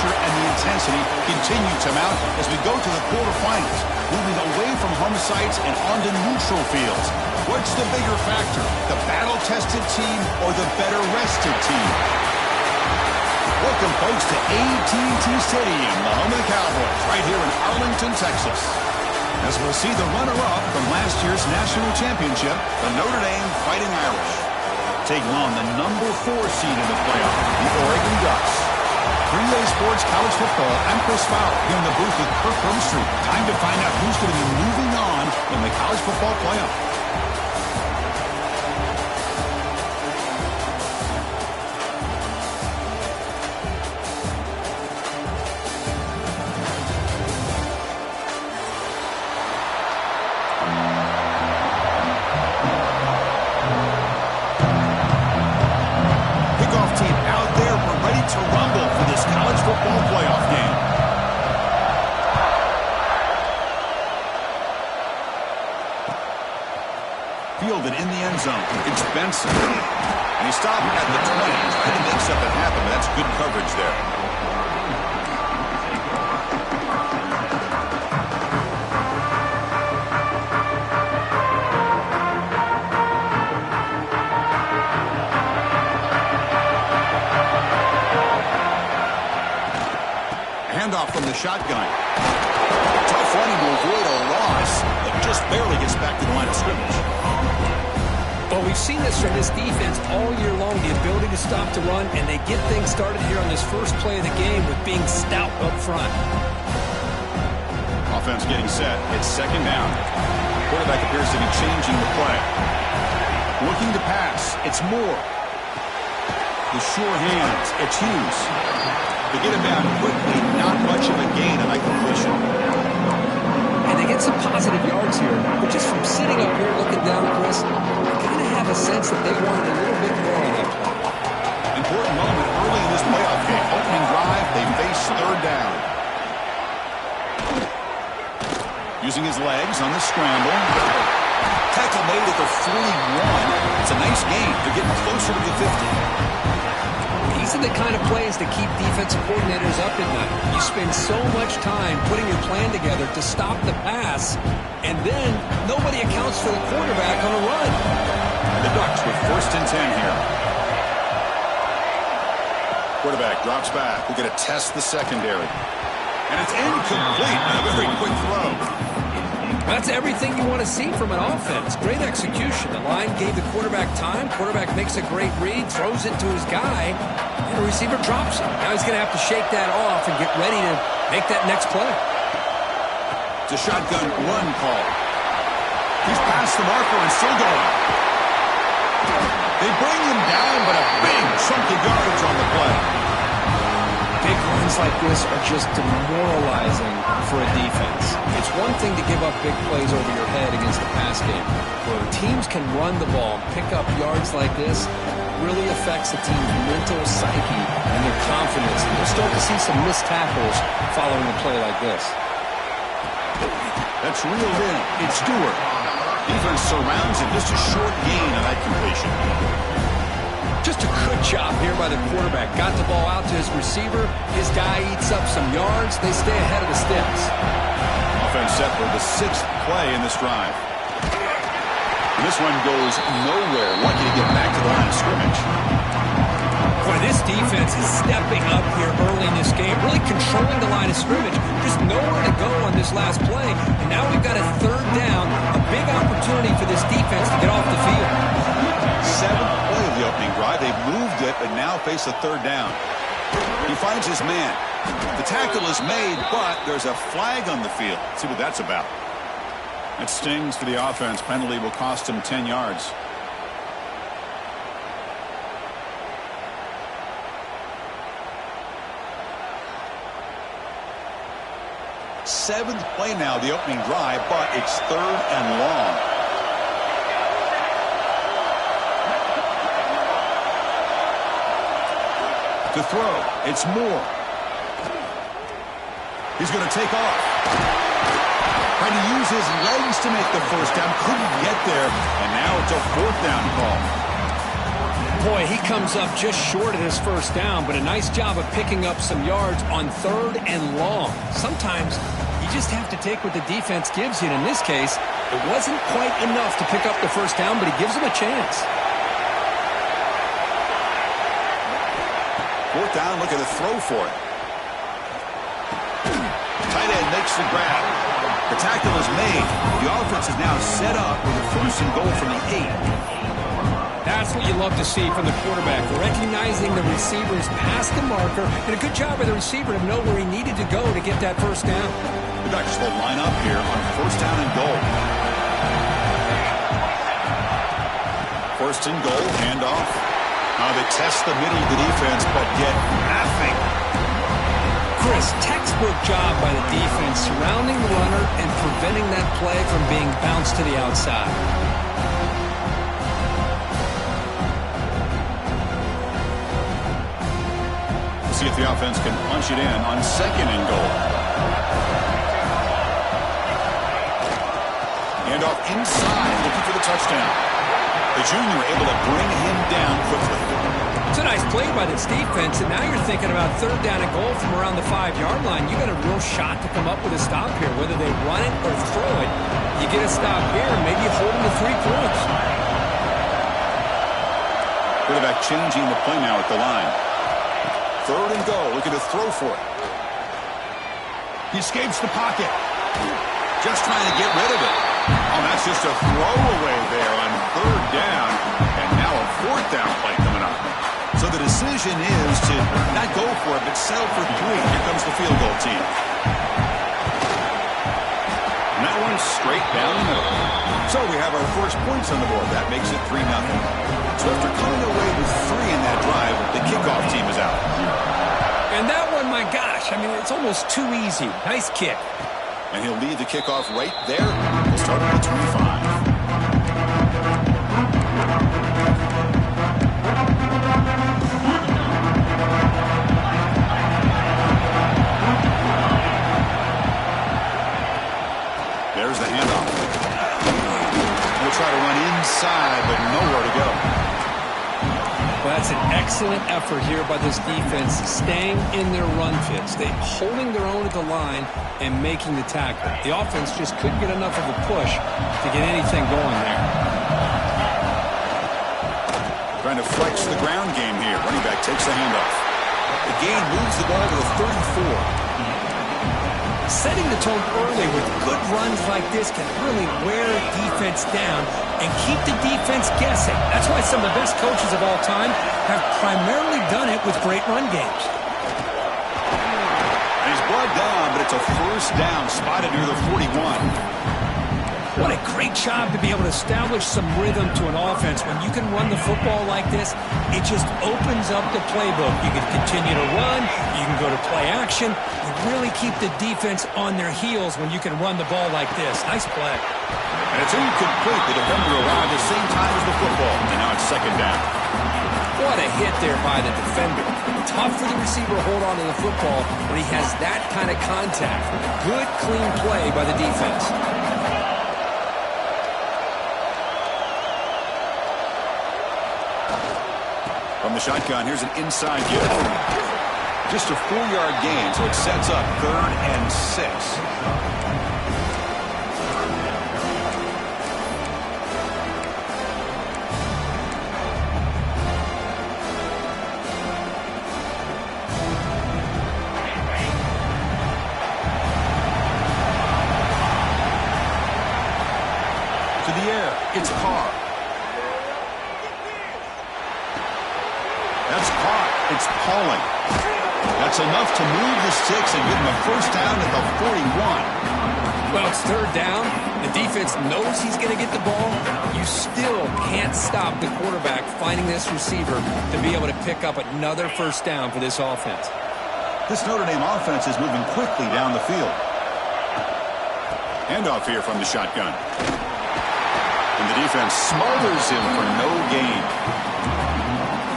pressure and the intensity continue to mount as we go to the quarterfinals, moving away from home sites and onto neutral fields. What's the bigger factor, the battle-tested team or the better-rested team? Welcome, folks, to AT&T Stadium, the home of the Cowboys, right here in Arlington, Texas. As we'll see the runner-up from last year's national championship, the Notre Dame Fighting Irish, taking on the number 4 seed in the playoff, the Oregon Ducks. 3A Sports College Football, I'm Chris Fowler, here in the booth with Kirk Herbstreit. Time to find out who's going to be moving on in the college football playoff. Fielded in the end zone. It's Benson. And he stopped at the 20. He's trying to make something happen, but that's good coverage there. Handoff from the shotgun. Tough running to avoid a loss, but just barely gets back to the line of scrimmage. Well, we've seen this from this defense all year long, the ability to stop the run, and they get things started here on this first play of the game with being stout up front. Offense getting set. It's second down. Quarterback appears to be changing the play. Looking to pass. It's Moore. The sure hands. It's Hughes. They get him down quickly. Not much of a gain on that completion. And they get some positive yards here, but just from sitting up here looking down, Chris, have a sense that they wanted a little bit more on that play. Important moment early in this playoff game. Opening drive, they face third down. Using his legs on the scramble. Tackle made at the 41. It's a nice gain. They're getting closer to the 50. These are the kind of plays that keep defensive coordinators up at night. You spend so much time putting your plan together to stop the pass, and then nobody accounts for the quarterback on a run. The Ducks with 1st and 10 here. Quarterback drops back. We're going to test the secondary. And it's incomplete. A very quick throw. That's everything you want to see from an offense. Great execution. The line gave the quarterback time. Quarterback makes a great read, throws it to his guy, and the receiver drops it. Now he's going to have to shake that off and get ready to make that next play. It's a shotgun run call. He's past the marker and still going. They bring him down, but a big chunk of yardage on the play. Big runs like this are just demoralizing for a defense. It's one thing to give up big plays over your head against the pass game. Where teams can run the ball and pick up yards like this, really affects the team's mental psyche and their confidence. And you'll start to see some missed tackles following a play like this. That's reeled in. It's Stewart. Defense surrounds him. Just a short gain on that completion. Just a good job here by the quarterback. Got the ball out to his receiver. His guy eats up some yards. They stay ahead of the sticks. Offense set for the 6th play in this drive. And this one goes nowhere. Lucky to get back to the line of scrimmage. Boy, this defense is stepping up here early in this game, really controlling the line of scrimmage. Just nowhere to go on this last play. And now we've got a 3rd down, a big opportunity for this defense to get off the field. 7th play of the opening drive. They've moved it, but now face a 3rd down. He finds his man. The tackle is made, but there's a flag on the field. Let's see what that's about. That stings for the offense. Penalty will cost him 10 yards. Seventh play now, the opening drive, but it's 3rd and long. To throw, it's Moore. He's going to take off. Trying to use his legs to make the 1st down. Couldn't get there, and now it's a 4th down call. Boy, he comes up just short of his first down, but a nice job of picking up some yards on 3rd and long. Sometimes you just have to take what the defense gives you, and in this case, it wasn't quite enough to pick up the first down, but he gives him a chance. 4th down, look at the throw for it. Tight end makes the grab. The tackle is made. The offense is now set up with a 1st and goal from the 8. That's what you love to see from the quarterback, recognizing the receiver's past the marker, and a good job by the receiver to know where he needed to go to get that first down. The Ducks will line up here on 1st down and goal. 1st and goal, handoff. They test the middle of the defense, but get nothing. Chris, textbook job by the defense surrounding the runner and preventing that play from being bounced to the outside. See if the offense can punch it in on 2nd and goal. Hand off inside, looking for the touchdown. The junior able to bring him down quickly. It's a nice play by this defense, and now you're thinking about 3rd down and goal from around the 5-yard line. You got a real shot to come up with a stop here, whether they run it or throw it. You get a stop here, and maybe you hold them to 3 points. Quarterback changing the play now at the line. 3rd and goal, looking to throw for it. He escapes the pocket. Just trying to get rid of it. Oh, that's just a throwaway there on 3rd down. And now a 4th down play coming up. So the decision is to not go for it, but settle for 3. Here comes the field goal team. And that one's straight down the middle. So we have our first points on the board. That makes it 3-0. So after coming away with 3 in that drive, the kickoff team is out. And that one, my gosh, I mean, it's almost too easy. Nice kick. And he'll lead the kickoff right there. We'll start at the 25. There's the handoff. We'll try to run inside, but nowhere to go. Well, that's an excellent effort here by this defense, staying in their run fits. They holding their own at the line and making the tackle. The offense just couldn't get enough of a push to get anything going there. Trying to flex the ground game here. Running back takes the handoff. The gain moves the ball to the 34. Setting the tone early with good runs like this can really wear defense down and keep the defense guessing. That's why some of the best coaches of all time have primarily done it with great run games. And he's brought down, but it's a 1st down spotted near the 41. What a great job to be able to establish some rhythm to an offense. When you can run the football like this, it just opens up the playbook. You can continue to run. You can go to play action. You really keep the defense on their heels when you can run the ball like this. Nice play. And it's incomplete. The defender arrived at the same time as the football. And now it's 2nd down. What a hit there by the defender. Tough for the receiver to hold on to the football when he has that kind of contact. Good, clean play by the defense. From the shotgun, here's an inside give. Just a 4-yard gain, so it sets up 3rd and 6. To the air, it's Carr. That's caught. It's Pauling. That's enough to move the sticks and give him a 1st down at the 41. Well, it's 3rd down. The defense knows he's going to get the ball. You still can't stop the quarterback finding this receiver to be able to pick up another 1st down for this offense. This Notre Dame offense is moving quickly down the field. Handoff here from the shotgun. And the defense smothers him for no gain.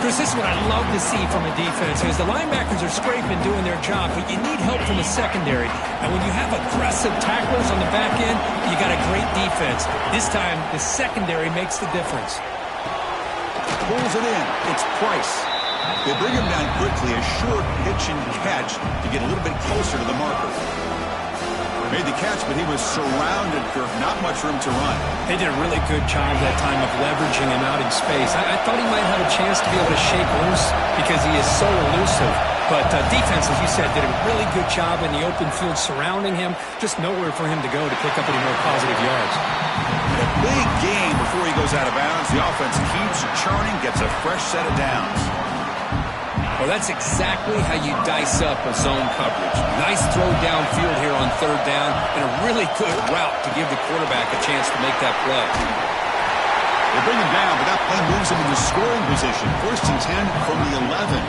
Chris, this is what I love to see from a defense is the linebackers are scraping, doing their job, but you need help from the secondary. And when you have aggressive tacklers on the back end, you got a great defense. This time, the secondary makes the difference. pulls it in. It's Price. They bring him down quickly, a short pitch and catch to get a little bit closer to the marker. Made the catch, but he was surrounded, Kirk. Not much room to run. They did a really good job that time of leveraging him out in space. I thought he might have a chance to be able to shake loose because he is so elusive. But defense, as you said, did a really good job in the open field surrounding him. Just nowhere for him to go to pick up any more positive yards. A big game before he goes out of bounds. The offense keeps churning, gets a fresh set of downs. Well, that's exactly how you dice up a zone coverage. Nice throw downfield here on third down, and a really good route to give the quarterback a chance to make that play. They bring him down, but that play moves him into scoring position. 1st and 10 from the 11.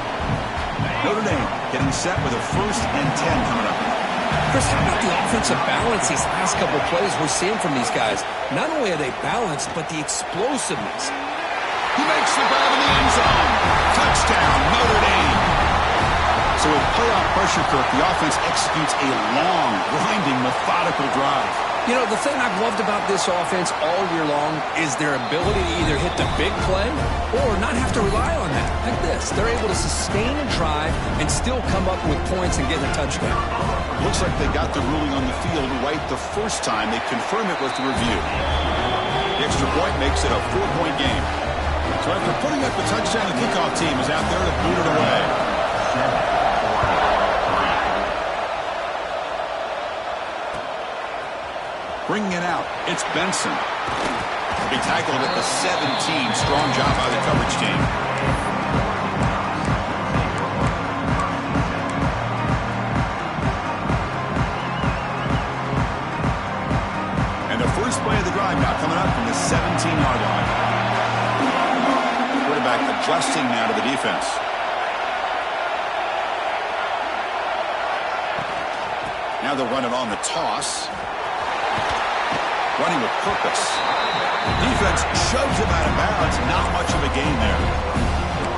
Notre Dame getting set with a 1st and 10 coming up. Chris, how about the offensive balance these last couple plays we're seeing from these guys? Not only are they balanced, but the explosiveness. He makes the grab in the end zone. Touchdown, Notre Dame. So with playoff pressure, Kirk, the offense executes a long, grinding, methodical drive. You know, the thing I've loved about this offense all year long is their ability to either hit the big play or not have to rely on that. Like this. They're able to sustain a drive and still come up with points and get a touchdown. Looks like they got the ruling on the field right the first time. They confirm it with the review. The extra point makes it a 4-point game. So after putting up the touchdown, the kickoff team is out there to boot it away. Bringing it out, it's Benson. He tackled at the 17. Strong job by the coverage team. And the first play of the drive now coming up from the 17-yard line. Quarterback adjusting now to the defense. Now they'll run it on the toss. Running with purpose. Defense shoves him out of bounds. Not much of a gain there.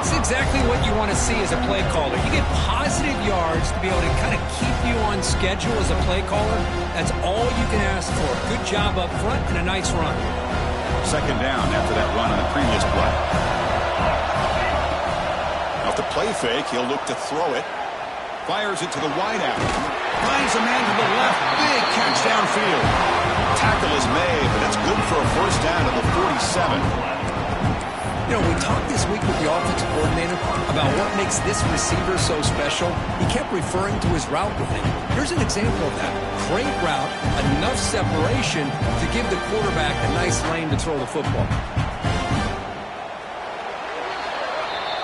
It's exactly what you want to see as a play caller. You get positive yards to be able to kind of keep you on schedule as a play caller. That's all you can ask for. Good job up front and a nice run. 2nd down after that run on the previous play. Off the play fake, he'll look to throw it. Fires it to the wideout. Finds a man to the left. Big catch downfield. Tackle is made, but that's good for a 1st down to the 47. You know, we talked this week with the offensive coordinator about what makes this receiver so special. He kept referring to his route running. Here's an example of that. Great route, enough separation to give the quarterback a nice lane to throw the football.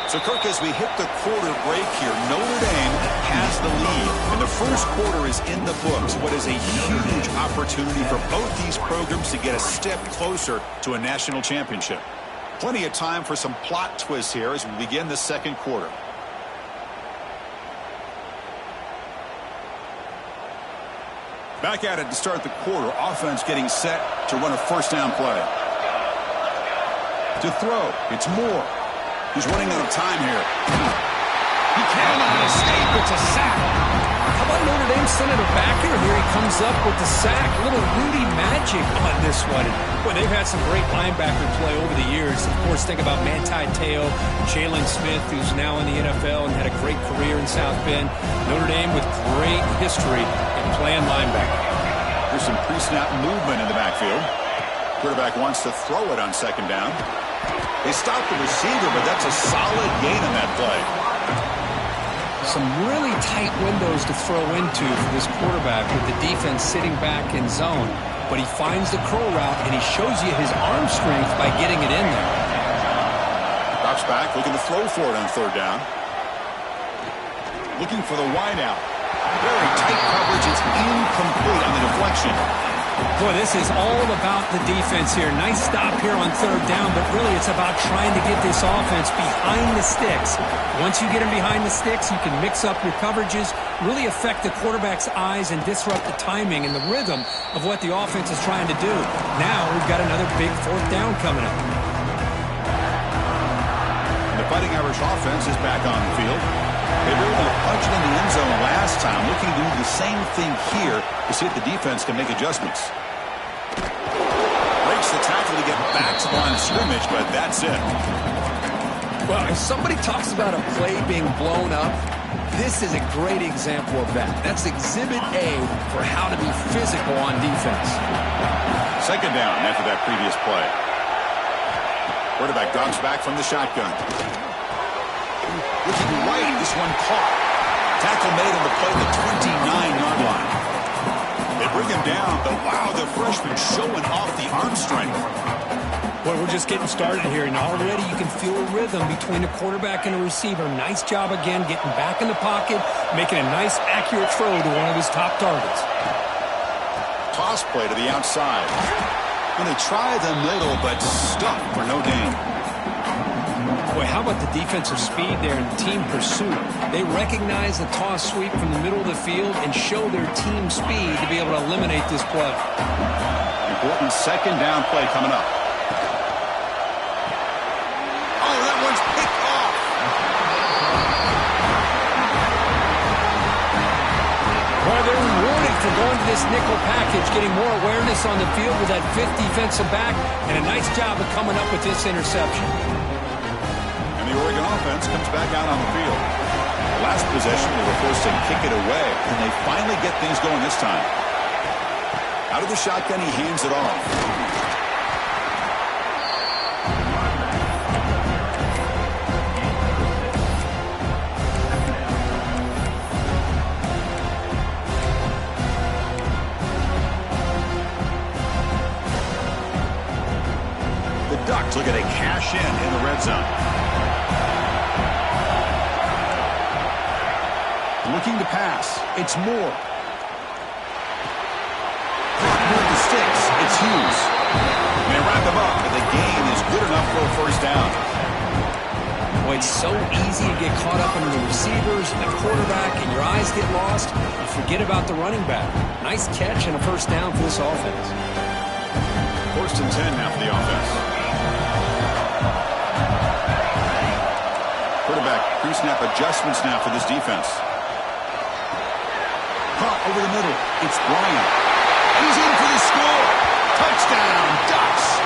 So, Kirk, as we hit the quarter break here, Notre Dame has the lead. And the 1st quarter is in the books. What is a huge opportunity for both these programs to get a step closer to a national championship. Plenty of time for some plot twists here as we begin the 2nd quarter. Back at it to start the quarter. Offense getting set to run a 1st down play. To throw, it's Moore. He's running out of time here. He cannot escape. It's a sack. How about Notre Dame sending it back here? Here he comes up with the sack. A little Rudy magic on this one. Boy, they've had some great linebacker play over the years. Of course, think about Manti Te'o, Jalen Smith, who's now in the NFL and had a great career in South Bend. Notre Dame with great history in playing linebacker. There's some pre-snap movement in the backfield. Quarterback wants to throw it on 2nd down. They stopped the receiver, but that's a solid gain on that play. Some really tight windows to throw into for this quarterback with the defense sitting back in zone. But he finds the curl route, and he shows you his arm strength by getting it in there. Drops back, looking to throw for it on 3rd down. Looking for the wideout. Very tight coverage. It's incomplete on the deflection. Boy, this is all about the defense here. Nice stop here on 3rd down, but really it's about trying to get this offense behind the sticks. Once you get them behind the sticks, you can mix up your coverages, really affect the quarterback's eyes and disrupt the timing and the rhythm of what the offense is trying to do. Now we've got another big 4th down coming up. And the Fighting Irish offense is back on the field. They were able to punch it in the end zone last time, looking to do the same thing here to see if the defense can make adjustments. Breaks the tackle to get back to the line of scrimmage, but that's it. Well, if somebody talks about a play being blown up, this is a great example of that. That's Exhibit A for how to be physical on defense. Second down after that previous play. Quarterback drops back from the shotgun. Looking right, this one caught. Tackle made on the play at the 29-yard line. They bring him down, but wow, the freshman showing off the arm strength. Well, we're just getting started here, and already you can feel a rhythm between a quarterback and a receiver. Nice job again getting back in the pocket, making a nice, accurate throw to one of his top targets. Toss play to the outside. And they try the middle, but stuck for no gain. Boy, how about the defensive speed there and team pursuit? They recognize the toss sweep from the middle of the field and show their team speed to be able to eliminate this play. Important second down play coming up. Oh, that one's picked off. Well, they're rewarded for going to this nickel package, getting more awareness on the field with that fifth defensive back, and a nice job of coming up with this interception. And the Oregon offense comes back out on the field. Last possession, they were forced to kick it away, and they finally get things going this time. Out of the shotgun, he hands it off. The Ducks look at a cash in the red zone. Looking to pass. It's Moore. With the sticks, it's Hughes. They wrap him up, and the gain is good enough for a first down. Boy, it's so easy to get caught up in the receivers and the quarterback, and your eyes get lost. You forget about the running back. Nice catch and a first down for this offense. First and 10 now for the offense. Quarterback pre-snap adjustments now for this defense. Caught over the middle. It's Bryant. He's in for the score. Touchdown, Ducks.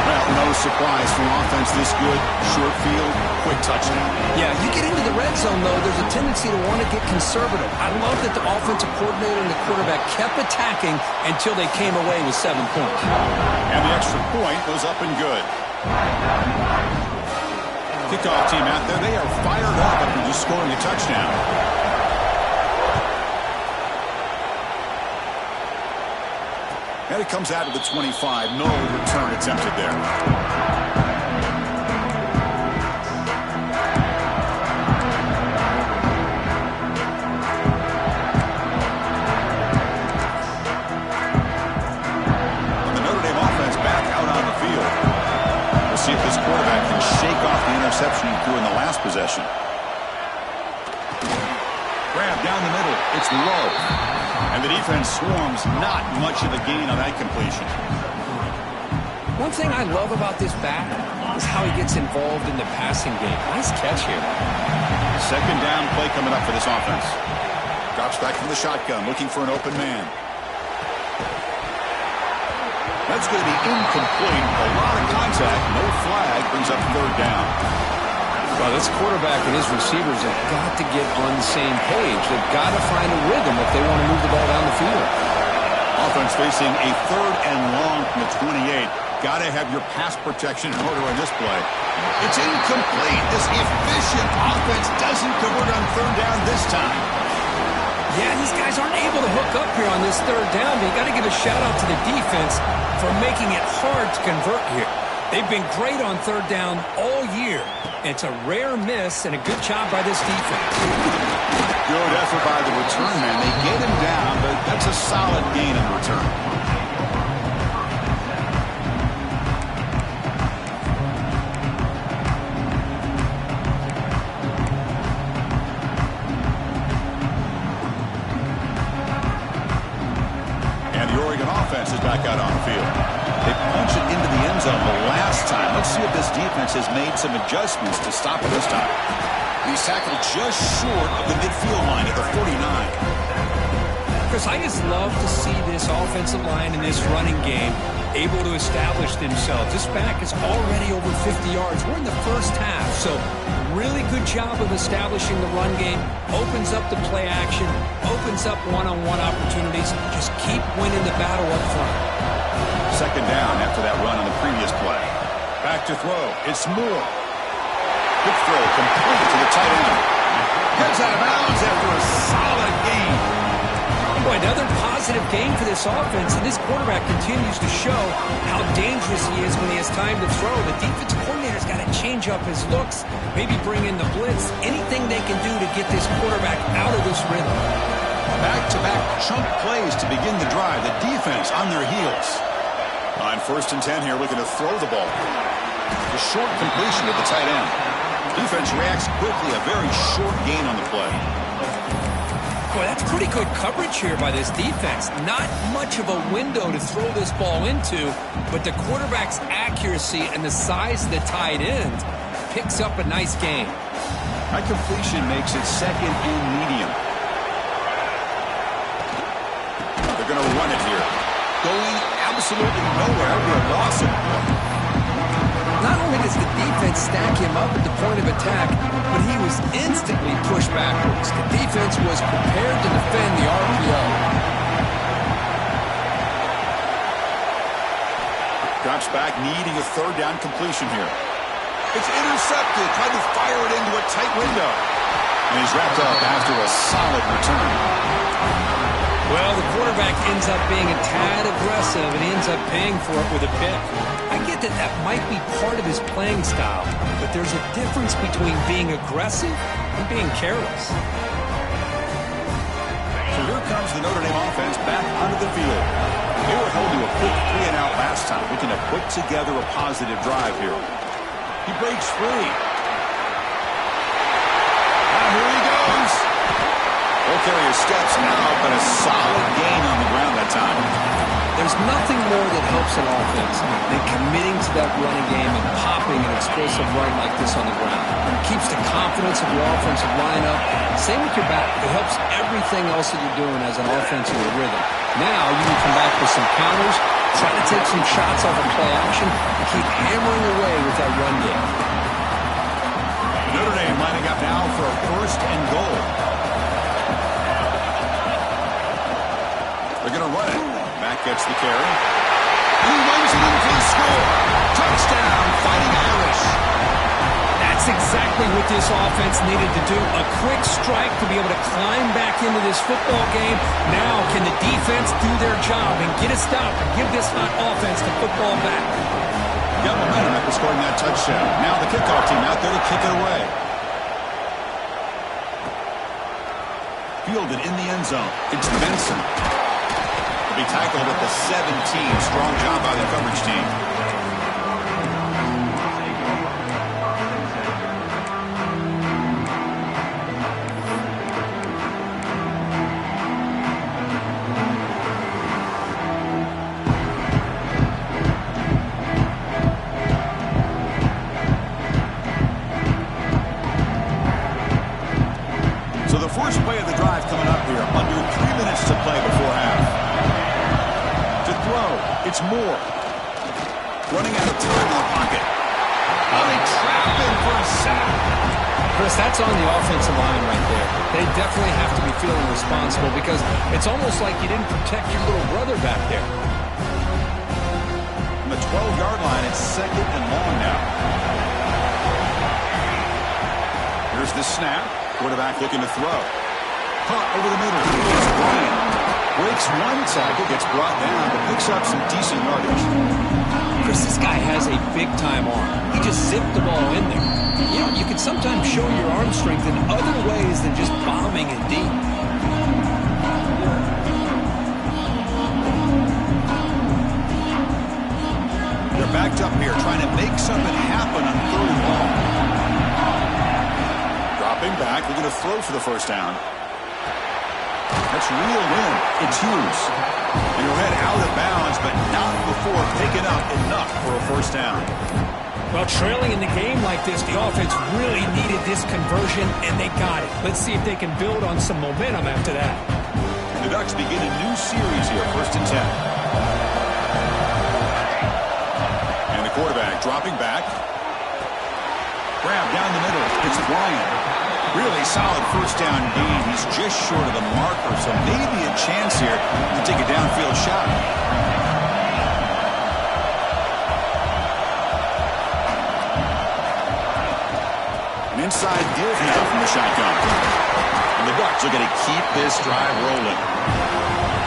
Well, no surprise from offense this good. Short field, quick touchdown. Yeah, you get into the red zone, though, there's a tendency to want to get conservative. I love that the offensive coordinator and the quarterback kept attacking until they came away with 7 points. And the extra point was up and good. Kickoff team out there, they are fired up after just scoring a touchdown. And it comes out of the 25. No return attempted there. And the Notre Dame offense back out on the field. We'll see if this quarterback can shake off the interception he threw in the last possession. Grab down the middle. It's low. And the defense swarms, not much of a gain on that completion. One thing I love about this back is how he gets involved in the passing game. Nice catch here. Second down play coming up for this offense. Drops back from the shotgun, looking for an open man. That's going to be incomplete. A lot of contact, no flag, brings up third down. Well, this quarterback and his receivers have got to get on the same page. They've got to find a rhythm if they want to move the ball down the field. Offense facing a third and long from the 28. Got to have your pass protection in order in this play. It's incomplete. This efficient offense doesn't convert on third down this time. Yeah, these guys aren't able to hook up here on this third down, but you got to give a shout-out to the defense for making it hard to convert here. They've been great on third down all year. It's a rare miss and a good job by this defense. Good effort by the return man. They get him down, but that's a solid gain in return. And the Oregon offense is back out on the field. They punch it into the end zone the last time. Let's see if this defense has made some adjustments to stop it this time. He's tackled just short of the midfield line at the 49. Chris, I just love to see this offensive line and this running game able to establish themselves. This back is already over 50 yards. We're in the first half, so really good job of establishing the run game. Opens up the play action, opens up one-on-one opportunities. Just keep winning the battle up front. Second down after that run on the previous play. Back to throw. It's Moore. Quick throw complete to the tight end. Gets out of bounds after a solid gain. Boy, another positive game for this offense, and this quarterback continues to show how dangerous he is when he has time to throw. The defensive coordinator's got to change up his looks, maybe bring in the blitz, anything they can do to get this quarterback out of this rhythm. Back-to-back chunk plays to begin the drive. The defense on their heels. On 1st and 10 here, looking to throw the ball. The short completion to the tight end. Defense reacts quickly, a very short gain on the play. Boy, that's pretty good coverage here by this defense. Not much of a window to throw this ball into, but the quarterback's accuracy and the size of the tight end picks up a nice gain. That completion makes it second and medium. They're going to run it here. Going absolutely nowhere. We're a loss of one. Not only does the defense stack him up at the point of attack, but he was instantly pushed backwards. The defense was prepared to defend the RPO. Drops back, needing a third down completion here. It's intercepted. Tried to fire it into a tight window. And he's wrapped up after a solid return. Well, the quarterback ends up being a tad aggressive, and he ends up paying for it with a pick. I get that that might be part of his playing style, but there's a difference between being aggressive and being careless. So here comes the Notre Dame offense back onto the field. They were held to a quick 3-and-out last time. We can have put together a positive drive here. He breaks free. Now here he goes. He'll carry his steps now, but a solid gain on the ground that time. There's nothing more that helps an offense than committing to that running game and popping an explosive run like this on the ground. It keeps the confidence of your offensive lineup. Same with your back. It helps everything else that you're doing as an offense in your rhythm. Now you can come back with some counters, try to take some shots off of play action, and keep hammering away with that run game. Notre Dame lining up now for a 1st and goal. They're going to run it. Mack gets the carry. He runs it in for the score. Touchdown, Fighting Irish. That's exactly what this offense needed to do. A quick strike to be able to climb back into this football game. Now can the defense do their job and get a stop and give this hot offense the football back? Got momentum after scoring that touchdown. Now the kickoff team out there to kick it away. Fielded in the end zone. It's Benson. Be tackled at the 17. Strong job by the coverage team. So the first play of the drive coming up here. Under 3 minutes to play before half. It's Moore. Running out of time in the pocket. Oh, they trap him for a sack. Chris, that's on the offensive line right there. They definitely have to be feeling responsible because it's almost like you didn't protect your little brother back there. On the 12-yard line, it's 2nd and long now. Here's the snap. Quarterback looking to throw. Caught over the middle. Here's Bryant. Breaks one tackle, gets brought down, but picks up some decent yardage. Chris, this guy has a big-time arm. He just zipped the ball in there. You know, you can sometimes show your arm strength in other ways than just bombing it deep. They're backed up here, trying to make something happen on 3rd and long. Dropping back, they're going to throw for the first down. That's real wind. It's Hughes. And he'll head out of bounds, but not before picking up enough for a first down. Well, trailing in the game like this, the offense really needed this conversion, and they got it. Let's see if they can build on some momentum after that. The Ducks begin a new series here, 1st and 10. quarterback dropping back. Grab down the middle. It's Bryant. Really solid first down gain. He's just short of the marker, so maybe a chance here to take a downfield shot. An inside give now from the shotgun. And the Ducks are going to keep this drive rolling.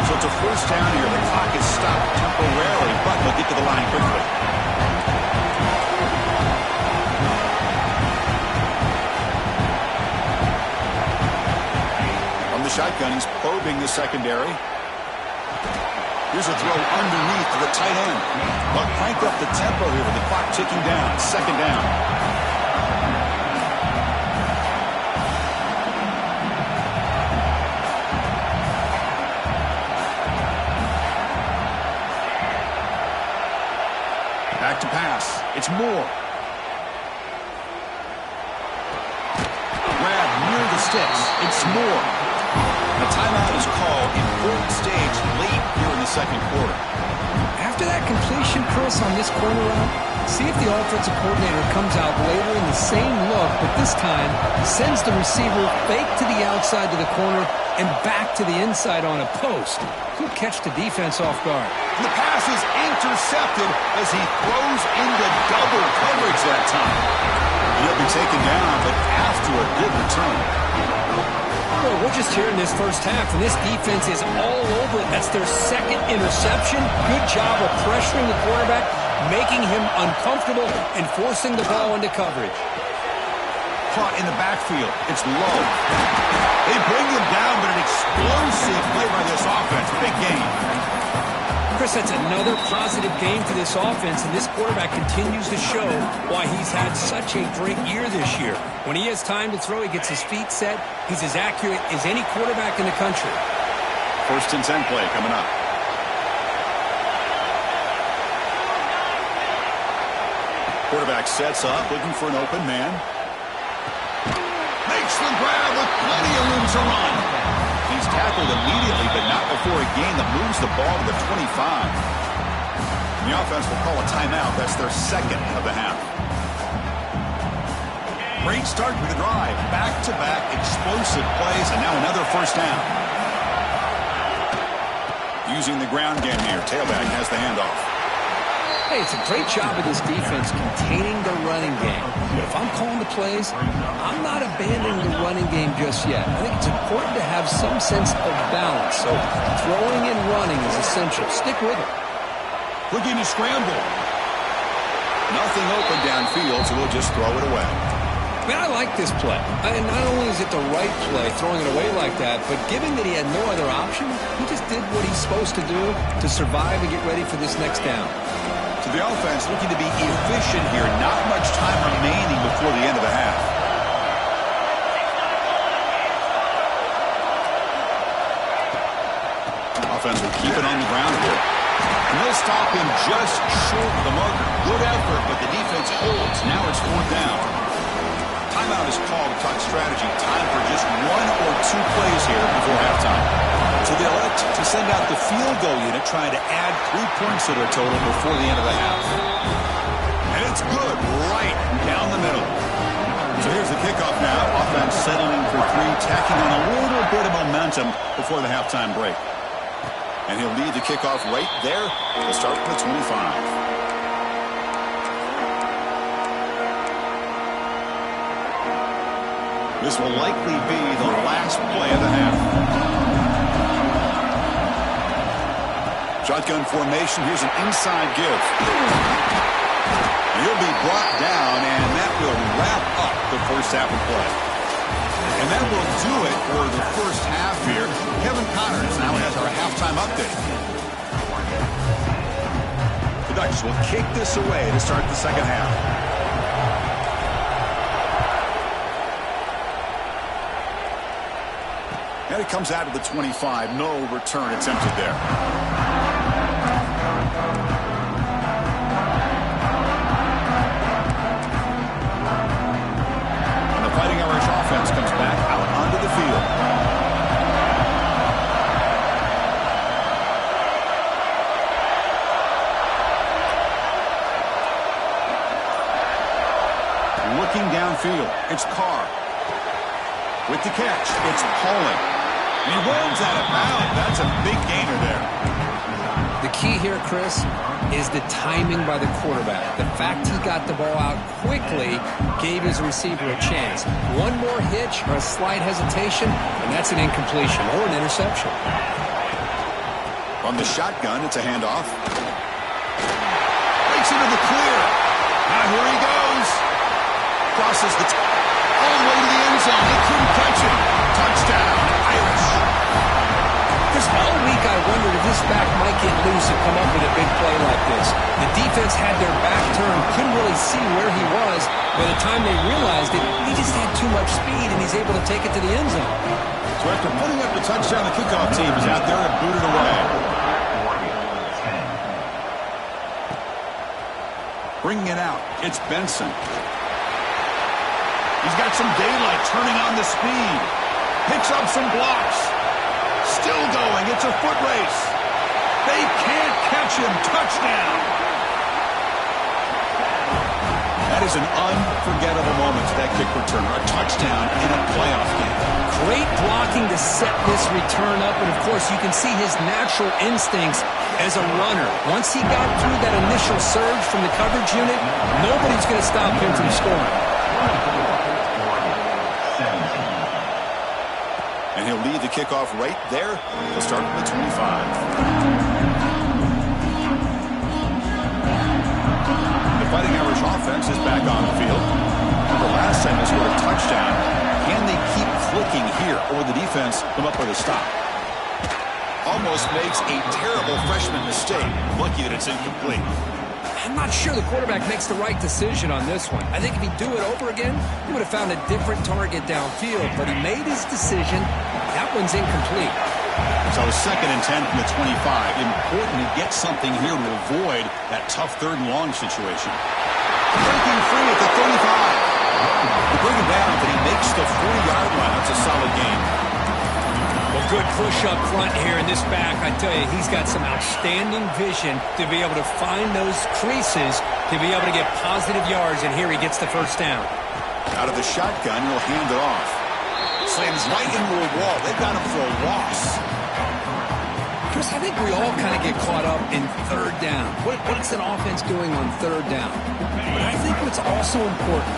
So it's a first down here. The clock is stopped temporarily, but they'll get to the line quickly. From the shotgun, he's probing the secondary. Here's a throw underneath to the tight end. But crank up the tempo here with the clock ticking down. Second down. Back to pass. It's Moore. Grab near the sticks. It's Moore. A timeout is called. Important stage late here in the second quarter. After that completion, Chris, on this corner route, see if the offensive coordinator comes out later in the same look, but this time sends the receiver fake to the outside to the corner and back to the inside on a post. He'll catch the defense off guard. The pass is intercepted as he throws into double coverage that time. He'll be taken down, but after a good return. Well, we're just here in this first half, and this defense is all over it. That's their second interception. Good job of pressuring the quarterback, making him uncomfortable, and forcing the ball into coverage. Caught in the backfield. It's low. They bring him down, but an explosive play by this offense. Big game. Chris, that's another positive game for this offense, and this quarterback continues to show why he's had such a great year this year. When he has time to throw, he gets his feet set. He's as accurate as any quarterback in the country. 1st and 10 play coming up. Quarterback sets up, looking for an open man. Makes the grab with plenty of room to run. He's tackled immediately, but not before a gain that moves the ball to the 25. The offense will call a timeout. That's their second of the half. Great start to the drive. Back-to-back explosive plays, and now another first down. Using the ground game here. Tailback has the handoff. Hey, it's a great job of this defense containing the running game. But if I'm calling the plays, I'm not abandoning the running game just yet. I think it's important to have some sense of balance. So throwing and running is essential. Stick with it. Looking to scramble. Nothing open downfield, so we'll just throw it away. Man, I like this play. And not only is it the right play, throwing it away like that, but given that he had no other option, he just did what he's supposed to do to survive and get ready for this next down. So the offense looking to be efficient here. Not much time remaining before the end of the half. Offense will keep it on the ground here. And they'll stop him just short of the marker. Good effort, but the defense holds. Now it's 4th down. Timeout is called to talk strategy. Time for just 1 or 2 plays here before halftime. So they elect to send out the field goal unit, trying to add 3 points to their total before the end of the half. And it's good right down the middle. So here's the kickoff now. Offense settling for 3, tacking on a little bit of momentum before the halftime break. And he'll lead the kickoff right there to start from the 25. This will likely be the last play of the half. Shotgun formation. Here's an inside give. And he'll be brought down, and that will wrap up the first half of play. And that will do it for the first half here. Kevin Connors now has our halftime update. The Ducks will kick this away to start the second half. And it comes out of the 25. No return attempted there. And the Fighting Irish offense comes back out onto the field. it's Carr. With the catch, it's Pauling. And he rolls out of bounds. That's a big gainer there. The key here, Chris, is the timing by the quarterback. The fact he got the ball out quickly gave his receiver a chance. One more hitch or a slight hesitation, and that's an incompletion or an interception. On the shotgun, it's a handoff. Breaks into the clear. Now here he goes. Crosses the all the way to the end zone. They couldn't catch him. Touchdown, Irish. Chris, all week I wondered if this back might get loose and come up with a big play like this. The defense had their back turned, couldn't really see where he was. By the time they realized it, he just had too much speed, and he's able to take it to the end zone. So after putting up the touchdown, the kickoff team is out there and booted away. Bringing it out, it's Benson. He's got some daylight turning on the speed. Picks up some blocks. Still going. It's a foot race. They can't catch him. Touchdown. That is an unforgettable moment to that kick return. A touchdown in a playoff game. Great blocking to set this return up, and of course you can see his natural instincts as a runner. Once he got through that initial surge from the coverage unit, nobody's going to stop him from scoring. And he'll lead the kickoff right there. He'll start at the 25. The Fighting Irish offense is back on the field. The last time they scored a touchdown. Can they keep clicking here, or the defense come up with a stop? Almost makes a terrible freshman mistake. Lucky that it's incomplete. I'm not sure the quarterback makes the right decision on this one. I think if he'd do it over again, he would have found a different target downfield. But he made his decision. That one's incomplete. So 2nd and 10 from the 25. Important to get something here to avoid that tough 3rd and long situation. Breaking free at the 35. They bring him down, but he makes the 40-yard line. That's a solid gain. Well, good push up front here in this back. I tell you, he's got some outstanding vision to be able to find those creases, to be able to get positive yards, and here he gets the first down. Out of the shotgun, he'll hand it off. Slams right into a wall. They've got him for a loss. Chris, I think we all kind of get caught up in 3rd down. What's an offense doing on 3rd down? But I think what's also important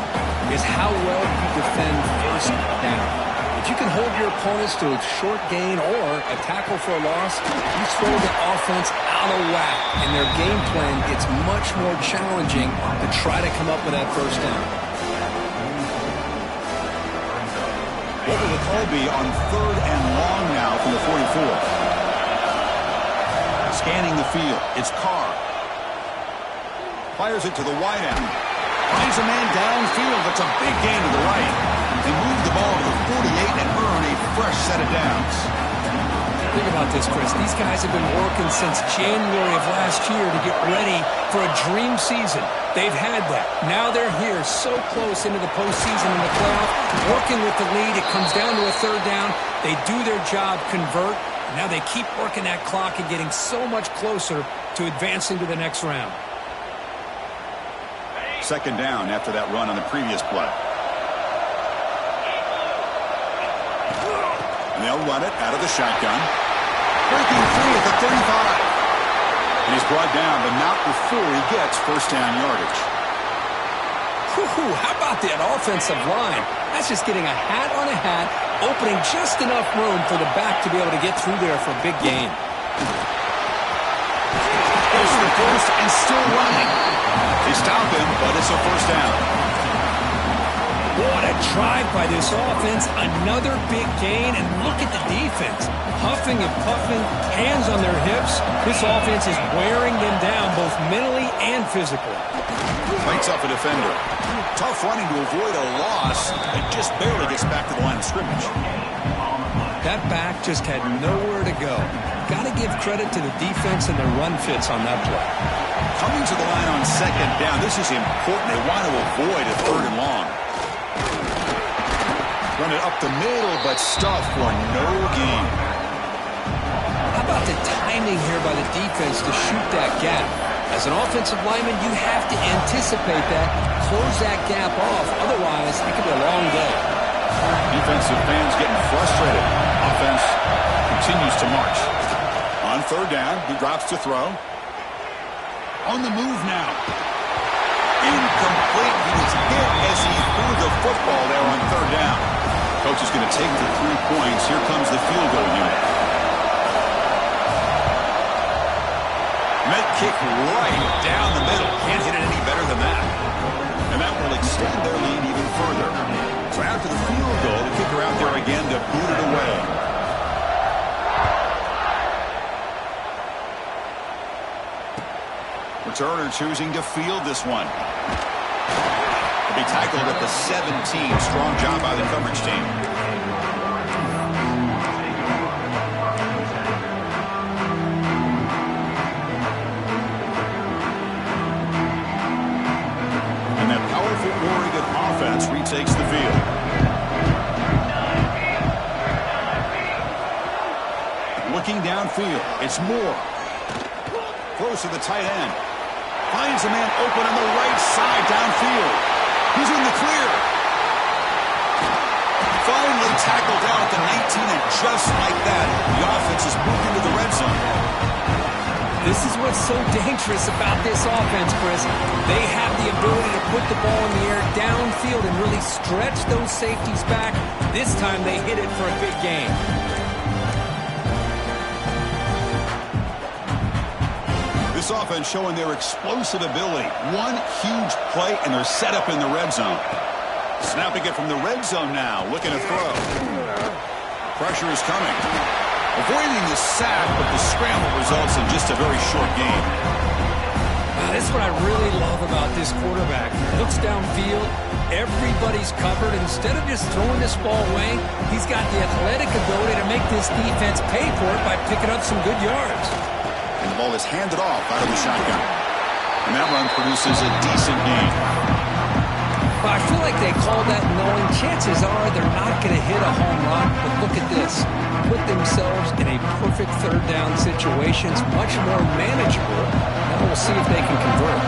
is how well you defend 1st down. If you can hold your opponents to a short gain or a tackle for a loss, you throw the offense out of whack, and their game plan gets much more challenging to try to come up with that 1st down. What will the call be on 3rd and long now from the 44? Scanning the field, it's Carr. Fires it to the wide end. Finds a man downfield. That's a big gain to the right. They move the ball to the 48 and earn a fresh set of downs. Think about this, Chris. These guys have been working since January of last year to get ready for a dream season. They've had that. Now they're here so close into the postseason and the playoff, working with the lead. It comes down to a 3rd down. They do their job, convert. Now they keep working that clock and getting so much closer to advancing to the next round. 2nd down after that run on the previous play. And they'll run it out of the shotgun. Breaking free at the 35. And he's brought down, but not before he gets 1st down yardage. How about that offensive line? That's just getting a hat on a hat, opening just enough room for the back to be able to get through there for a big gain. Goes to the first and still running. They stop him, but it's a 1st down. What a drive by this offense. Another big gain, and look at the defense. Huffing and puffing, hands on their hips. This offense is wearing them down both mentally and physically. Fights up a defender. Tough running to avoid a loss. It just barely gets back to the line of scrimmage. That back just had nowhere to go. Got to give credit to the defense and their run fits on that play. Coming to the line on 2nd down. This is important. They want to avoid a 3rd and long. Run it up the middle, but stuff for no gain. How about the timing here by the defense to shoot that gap? As an offensive lineman, you have to anticipate that, close that gap off. Otherwise, it could be a long day. Defensive fans getting frustrated. Offense continues to march. On third down, he drops to throw. On the move now. Incomplete. He was hit as he threw the football there on third down. Coach is going to take the 3 points. Here comes the field goal unit. Met kick right down the middle. Can't hit it any better than that. And that will extend their lead even further. So after the field goal, the kicker out there again to boot it away. Returner choosing to field this one. He'll be tackled at the 17. Strong job by the coverage team. And that powerful Oregon offense retakes the field. Looking downfield, it's Moore. Throws to the tight end. Finds a man open on the right side downfield. He's in the clear. Finally tackled down at the 19, and just like that, the offense is moved into the red zone. This is what's so dangerous about this offense, Chris. They have the ability to put the ball in the air downfield and really stretch those safeties back. This time they hit it for a big gain. This offense showing their explosive ability. One huge play, and they're set up in the red zone. Snapping it from the red zone now, looking to throw. Pressure is coming. Avoiding the sack, but the scramble results in just a very short game. This is what I really love about this quarterback. He looks downfield, everybody's covered. Instead of just throwing this ball away, he's got the athletic ability to make this defense pay for it by picking up some good yards. And the ball is handed off out of the shotgun. And that run produces a decent gain. Well, I feel like they call that knowing chances are they're not going to hit a home run. But look at this. Put themselves in a perfect third down situation. It's much more manageable. Now we'll see if they can convert.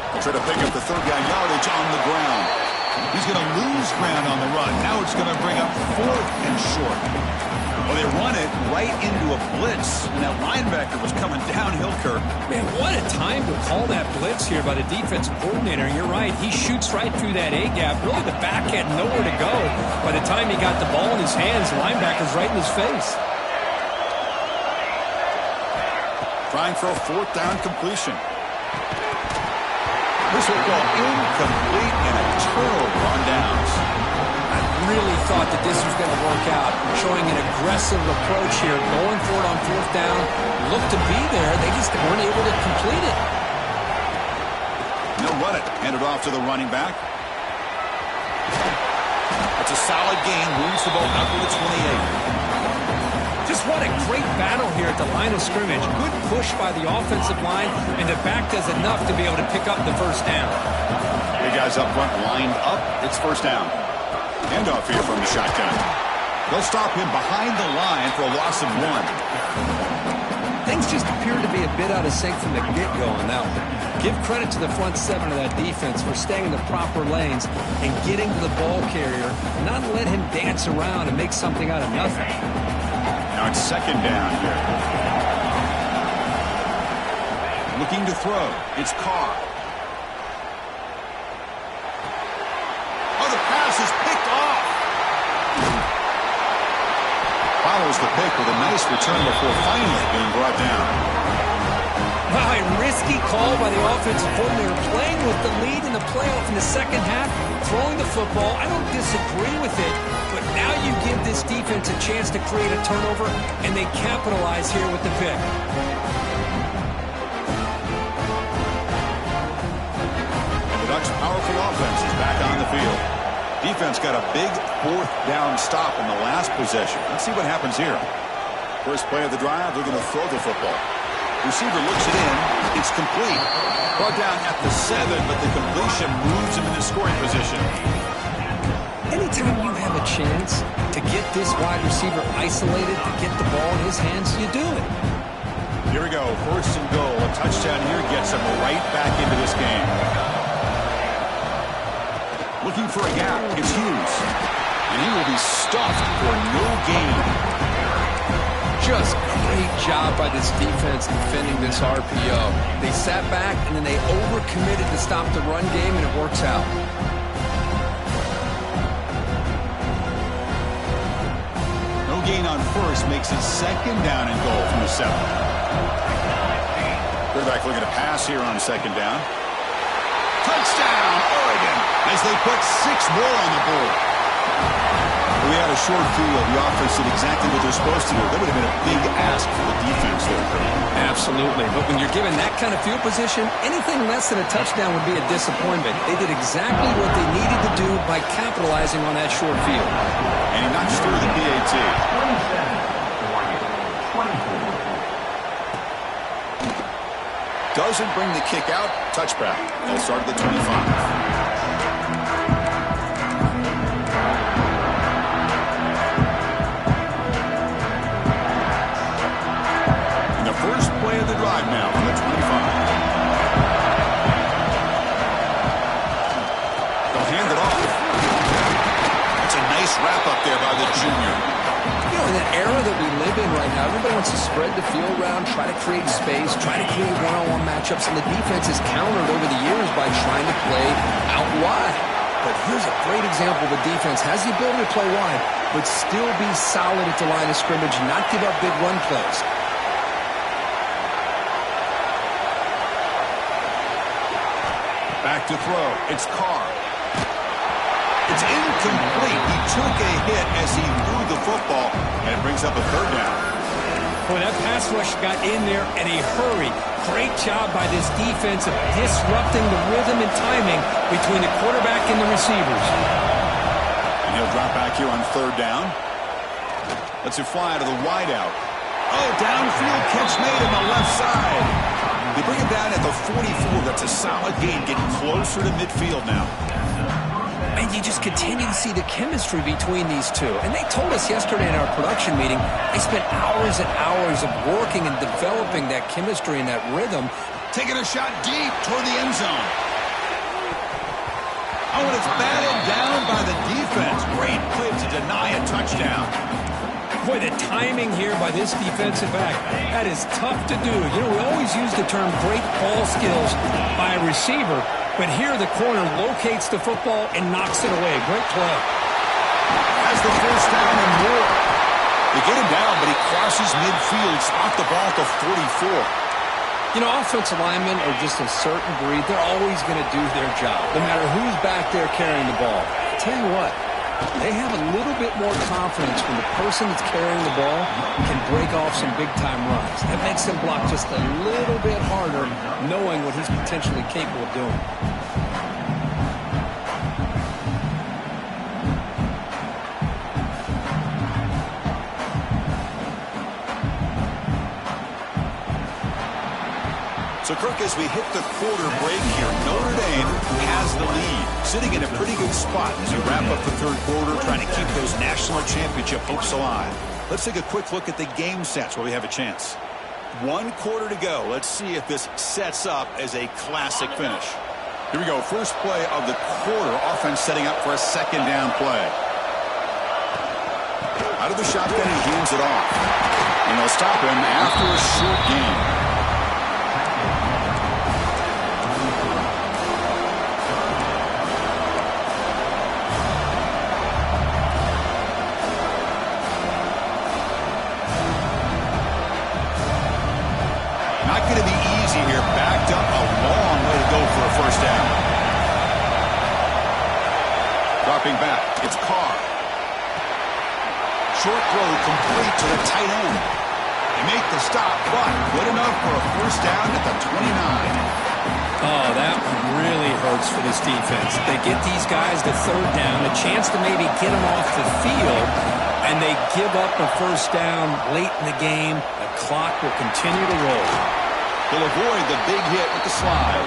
They'll try to pick up the third down yardage on the ground. He's going to lose ground on the run. Now it's going to bring up fourth and short. Well, they run it right into a blitz, and that linebacker was coming downhill, Kirk. Man, what a time to call that blitz here by the defensive coordinator. You're right. He shoots right through that A-gap. Really, the back had nowhere to go. By the time he got the ball in his hands, the linebacker's right in his face. Trying for a fourth down completion. This will go incomplete and a turnover on downs. I really thought that this was going to work out, showing an aggressive approach here, going for it on fourth down, looked to be there, they just weren't able to complete it. They'll run it, hand it off to the running back. It's a solid gain, moves the ball up to the 28. Just what a great battle here at the line of scrimmage. Good push by the offensive line, and the back does enough to be able to pick up the first down. Big guys up front lined up, it's first down. Handoff here from the shotgun. They'll stop him behind the line for a loss of 1. Things just appear to be a bit out of sync from the get-go on that one. Give credit to the front seven of that defense for staying in the proper lanes and getting to the ball carrier, not let him dance around and make something out of nothing. Now it's second down here. Looking to throw. It's Carr. Oh, the pass is picked off. Follows the pick with a nice return before finally being brought down. Wow, a risky call by the offensive coordinator, playing with the lead in the playoff in the second half, throwing the football. I don't disagree with it, but now you give this defense a chance to create a turnover, and they capitalize here with the pick. And the Ducks' powerful offense is back on the field. Defense got a big fourth down stop in the last possession. Let's see what happens here. First play of the drive, they're going to throw the football. Receiver looks it in. It's complete. Brought down at the 7, but the completion moves him into scoring position. Anytime you have a chance to get this wide receiver isolated, to get the ball in his hands, you do it. Here we go, first and goal. A touchdown here gets them right back into this game. Looking for a gap, it's Hughes. And he will be stuffed for no gain. Just great job by this defense defending this RPO. They sat back and then they overcommitted to stop the run game, and it works out. No gain on first makes it second down and goal from the 7. Quarterback looking to pass here on second down. Touchdown, Oregon, as they put 6 more on the board. We had a short field. The offense did exactly what they're supposed to do. That would have been a big ask for the defense there. Absolutely. But when you're given that kind of field position, anything less than a touchdown would be a disappointment. They did exactly what they needed to do by capitalizing on that short field. And he knocks through the PAT. Doesn't bring the kick out. Touchback. They'll start at the 25. First play of the drive now from the 25. They'll hand it off. It's a nice wrap-up there by the junior. You know, in that era that we live in right now, everybody wants to spread the field around, try to create space, try to create one-on-one matchups, and the defense has countered over the years by trying to play out wide. But here's a great example. The defense has the ability to play wide, but still be solid at the line of scrimmage, not give up big run plays. Back to throw. It's Carr. It's incomplete. He took a hit as he threw the football, and it brings up a third down. Boy, that pass rush got in there in a hurry. Great job by this defense of disrupting the rhythm and timing between the quarterback and the receivers. And he'll drop back here on third down. Lets it fly to the wideout. Oh, downfield catch made on the left side. They bring it down at the 44. That's a solid gain, getting closer to midfield now. And you just continue to see the chemistry between these two. And they told us yesterday in our production meeting, they spent hours and hours of working and developing that chemistry and that rhythm. Taking a shot deep toward the end zone. Oh, and it's batted down by the defense. Great play to deny a touchdown. Boy, the timing here by this defensive back, that is tough to do. You know, we always use the term great ball skills by a receiver, but here the corner locates the football and knocks it away. Great play. Has the first down and more. They get him down, but he crosses midfield, spot the ball at the 44. You know, offensive linemen are just a certain breed. They're always going to do their job, no matter who's back there carrying the ball. I'll tell you what. They have a little bit more confidence when the person that's carrying the ball can break off some big-time runs. That makes them block just a little bit harder, knowing what he's potentially capable of doing. So, Kirk, as we hit the quarter break here, Notre Dame has the lead, sitting in a pretty good spot as we wrap up the third quarter, trying to keep those national championship hopes alive. Let's take a quick look at the game sets while we have a chance. 1 quarter to go. Let's see if this sets up as a classic finish. Here we go. First play of the quarter. Offense setting up for a second down play. Out of the shotgun, he hands it off. And they'll stop him after a short gain. Going to be easy here. Backed up a long way to go for a first down. Dropping back, it's Carr. Short throw complete to the tight end. They make the stop, but good enough for a first down at the 29. Oh, that one really hurts for this defense. They get these guys to third down, a chance to maybe get them off the field, and they give up a first down late in the game. The clock will continue to roll. He'll avoid the big hit with the slide.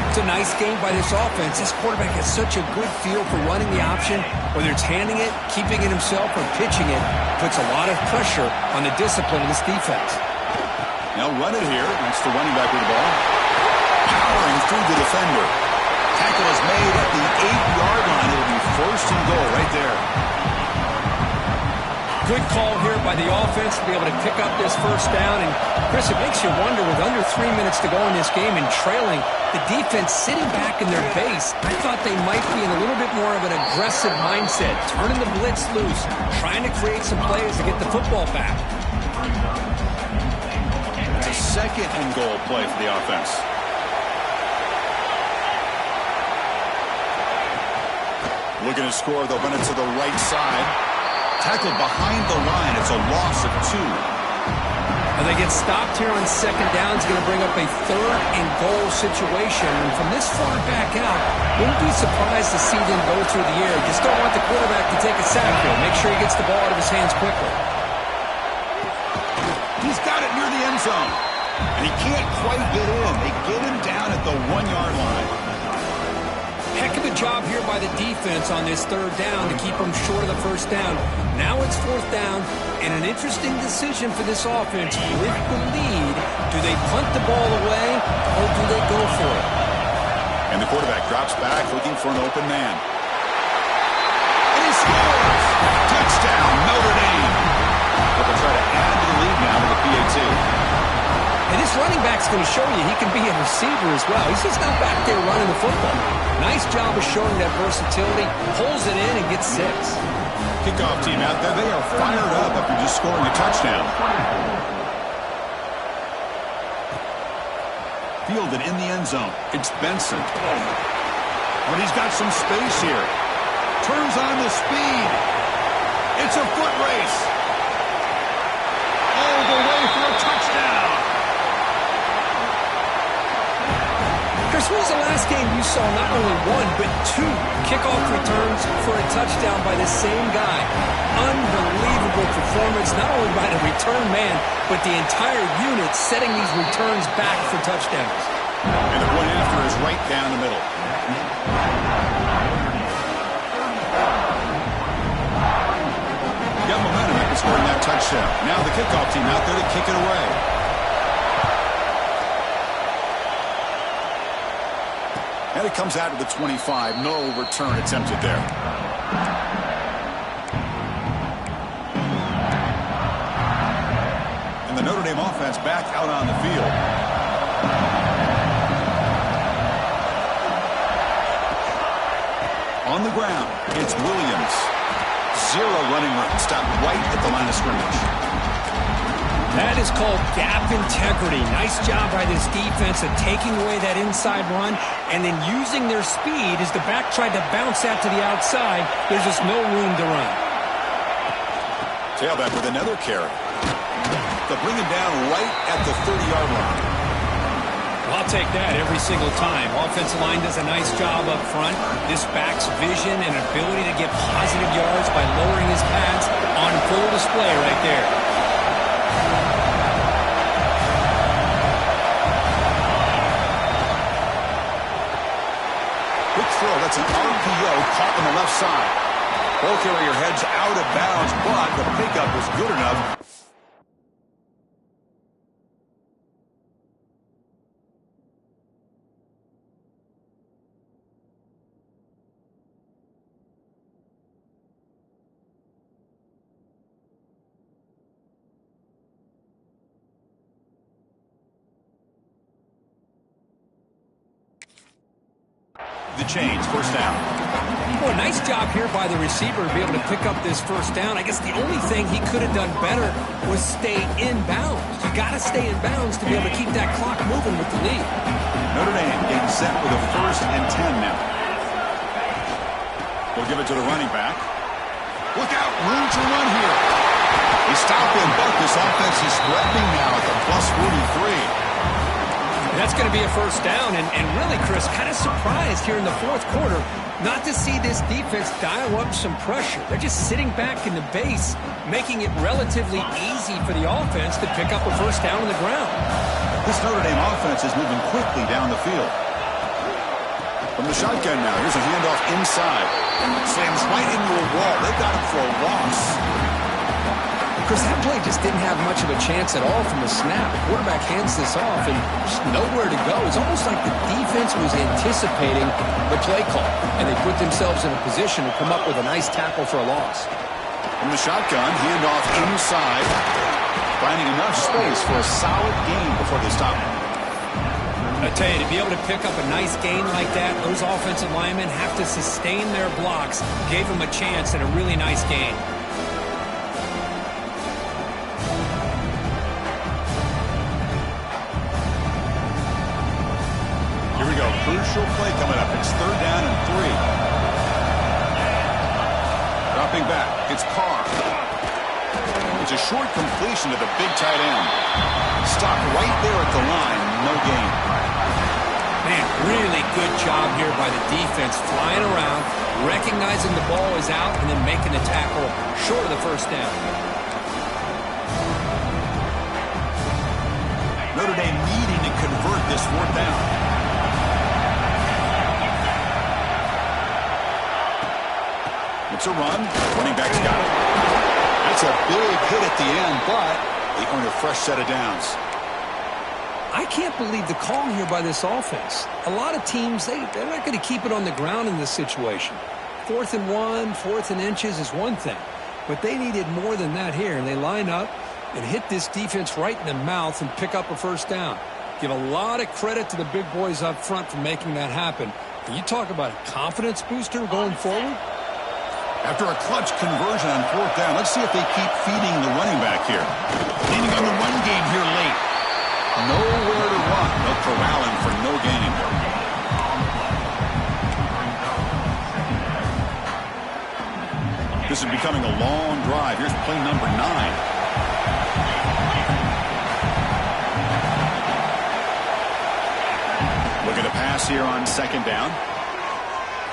It's a nice game by this offense. This quarterback has such a good feel for running the option. Whether it's handing it, keeping it himself, or pitching it, puts a lot of pressure on the discipline of this defense. They'll run it here. That's the running back with the ball. Powering through the defender. Tackle is made at the 8-yard line. It'll be first and goal right there. Good call here by the offense to be able to pick up this first down. And, Chris, it makes you wonder, with under 3 minutes to go in this game and trailing, the defense sitting back in their base, I thought they might be in a little bit more of an aggressive mindset, turning the blitz loose, trying to create some plays to get the football back. It's a second and goal play for the offense. Looking to score, they'll run it to the right side. Tackled behind the line. It's a loss of 2. And they get stopped here on second down. It's going to bring up a third and goal situation. And from this far back out, wouldn't be surprised to see them go through the air. Just don't want the quarterback to take a sack here. Make sure he gets the ball out of his hands quickly. He's got it near the end zone. And he can't quite get in. They get him down at the 1-yard line. Heck of a job here by the defense on this third down to keep them short of the first down. Now it's fourth down, and an interesting decision for this offense. With the lead, do they punt the ball away, or do they go for it? And the quarterback drops back looking for an open man. And he scores! Touchdown, Notre Dame! But they'll try to add to the lead now with the PAT. And this running back's going to show you he can be a receiver as well. He's just not back there running the football. Nice job of showing that versatility. Pulls it in and gets 6. Kickoff team out there. They are fired up after just scoring a touchdown. Fielded in the end zone. It's Benson. But he's got some space here. Turns on the speed. It's a foot race. All the way for a touchdown. Chris, when was the last game you saw not only 1, but 2 kickoff returns for a touchdown by the same guy? Unbelievable performance, not only by the return man, but the entire unit setting these returns back for touchdowns. And the one after is right down the middle. Got momentum after scoring that touchdown. Now the kickoff team out there to kick it away. And it comes out of the 25. No return attempted there. And the Notre Dame offense back out on the field. On the ground, it's Williams. 0 running room. Stopped right at the line of scrimmage. That is called gap integrity. Nice job by this defense of taking away that inside run and then using their speed as the back tried to bounce that to the outside. There's just no room to run. Tailback with another carry. They'll bring him down right at the 30-yard line. Well, I'll take that every single time. Offensive line does a nice job up front. This back's vision and ability to get positive yards by lowering his pads on full display right there. That's an RPO caught on the left side. Ball carrier heads out of bounds, but the pickup was good enough. The change, first down. Well, nice job here by the receiver to be able to pick up this first down. I guess the only thing he could have done better was stay in bounds. You got to stay in bounds to be able to keep that clock moving with the lead. Notre Dame getting set with a 1st and 10 now. They'll give it to the running back. Look out, room to run here. They stop him, but this offense is threatening now at the plus 43. That's going to be a first down, and really, Chris, kind of surprised here in the fourth quarter not to see this defense dial up some pressure. They're just sitting back in the base, making it relatively easy for the offense to pick up a first down on the ground. This Notre Dame offense is moving quickly down the field. From the shotgun now, here's a handoff inside. Slams right into a wall. They've got him for a loss. Chris, that play just didn't have much of a chance at all from the snap. The quarterback hands this off and just nowhere to go. It's almost like the defense was anticipating the play call, and they put themselves in a position to come up with a nice tackle for a loss. From the shotgun, handoff inside, finding enough space for a solid gain before they stop. I tell you, to be able to pick up a nice gain like that, those offensive linemen have to sustain their blocks. Gave them a chance at a really nice gain. Here we go. Crucial play coming up. It's 3rd down and 3. Dropping back. It's Carr. It's a short completion to the big tight end. Stopped right there at the line. No gain. Man, really good job here by the defense, flying around, recognizing the ball is out, and then making the tackle short of the first down. Notre Dame needing to convert this 4th down. It's a run. Running back's got it. That's a big hit at the end, but they earn a fresh set of downs. I can't believe the call here by this offense. A lot of teams, they're not going to keep it on the ground in this situation. 4th and 1, 4th and inches is one thing, but they needed more than that here, and they line up and hit this defense right in the mouth and pick up a first down. Give a lot of credit to the big boys up front for making that happen. And you talk about a confidence booster going forward. After a clutch conversion on 4th down, let's see if they keep feeding the running back here. Leaning on the run game here late. Nowhere to run. They'll corral him for no gain. This is becoming a long drive. Here's play number 9. Looking to pass here on 2nd down.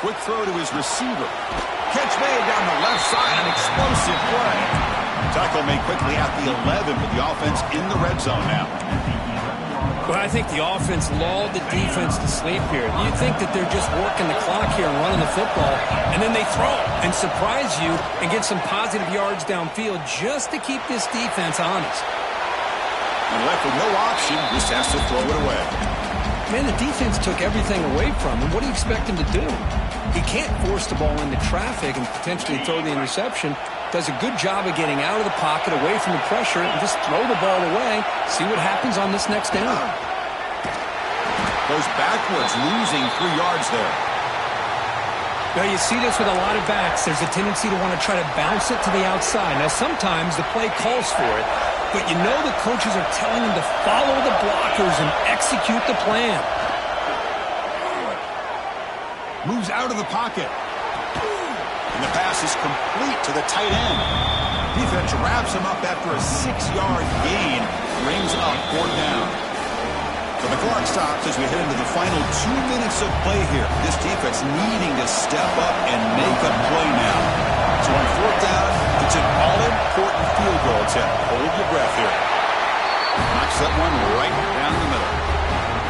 Quick throw to his receiver. Catch made down the left side. An explosive play. Tackle made quickly at the 11, but the offense in the red zone now. Well, I think the offense lulled the defense to sleep here. You'd think that they're just working the clock here and running the football, and then they throw and surprise you and get some positive yards downfield just to keep this defense honest. And left with no option, just has to throw it away. Man, the defense took everything away from him. What do you expect him to do? He can't force the ball into traffic and potentially throw the interception. Does a good job of getting out of the pocket, away from the pressure, and just throw the ball away. See what happens on this next down. Goes backwards, losing 3 yards there. Well, you see this with a lot of backs. There's a tendency to want to try to bounce it to the outside. Now, sometimes the play calls for it, but you know the coaches are telling them to follow the blockers and execute the plan. Moves out of the pocket. And the pass is complete to the tight end. Defense wraps him up after a 6-yard gain. Brings up 4th down. So the clock stops as we head into the final 2 minutes of play here. This defense needing to step up and make a play now. So on 4th down, it's an all-important field goal attempt. Hold your breath here. Knocks that one right down the middle.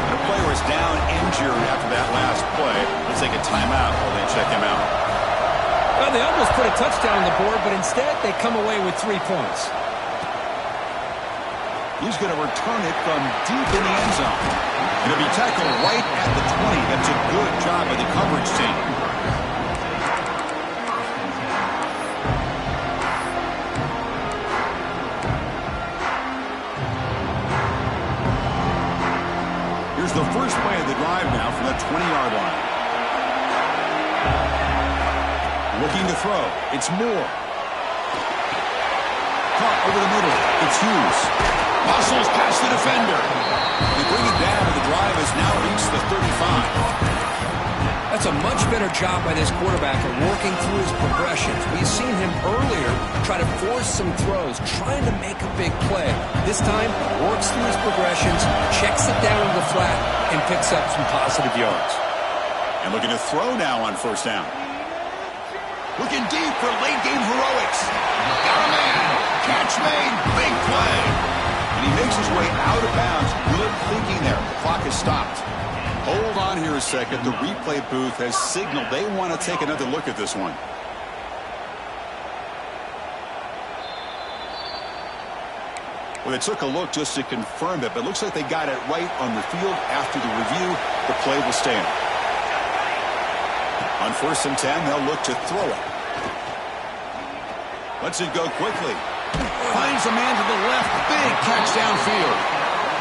The player is down injured after that last play. Let's take a timeout while they check him out. Well, they almost put a touchdown on the board, but instead they come away with 3 points. He's going to return it from deep in the end zone. Going to be tackled right at the 20. That's a good job by the coverage team. Here's the first play of the drive now from the 20-yard line. Looking to throw. It's Moore. Caught over the middle. It's Hughes. Muscles past the defender. They bring it down, and the drive has now reached the 35. That's a much better job by this quarterback of working through his progressions. We've seen him earlier try to force some throws, trying to make a big play. This time, works through his progressions, checks it down to the flat, and picks up some positive yards. And looking to throw now on 1st down. Looking deep for late-game heroics. Got a man. Catch made. Big play. And he makes his way out of bounds. Good thinking there. The clock is stopped. Hold on here a second. The replay booth has signaled they want to take another look at this one. Well, they took a look just to confirm it, but it looks like they got it right on the field. After the review, the play will stand. On 1st and 10, they'll look to throw it. Lets it go quickly. Finds a man to the left. Big catch downfield.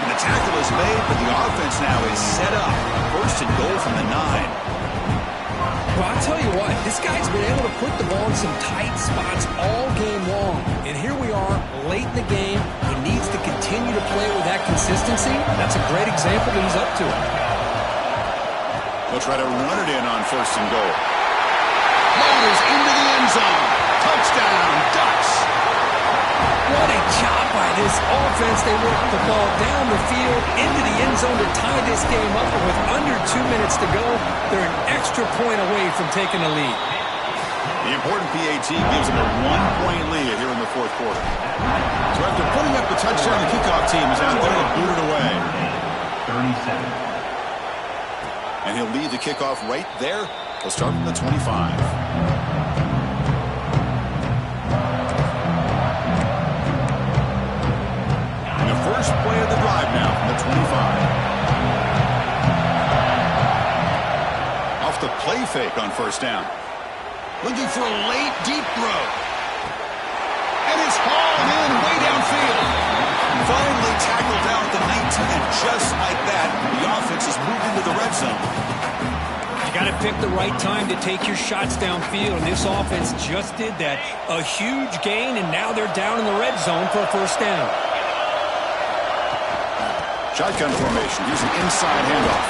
And the tackle is made, but the offense now is set up. 1st and goal from the 9. Well, I'll tell you what, this guy's been able to put the ball in some tight spots all game long. And here we are, late in the game. He needs to continue to play with that consistency. That's a great example that he's up to it. They'll try to run it in on 1st and goal. Ladders into the end zone. Touchdown, Ducks. What a job by this offense. They work the ball down the field into the end zone to tie this game up. And with under 2 minutes to go, they're an extra point away from taking the lead. The important PAT gives them a 1-point lead here in the 4th quarter. So after putting up the touchdown, the kickoff team is out there to boot it away. 37. And he'll lead the kickoff right there. He'll start from the 25. First play of the drive now from the 25. Off the play fake on 1st down. Looking for a late, deep throw. And it's hauled in way downfield. Finally tackled down at the 19, and just like that, the offense has moved into the red zone. You got to pick the right time to take your shots downfield, and this offense just did that. A huge gain, and now they're down in the red zone for a 1st down. Shotgun formation. Here's an inside handoff.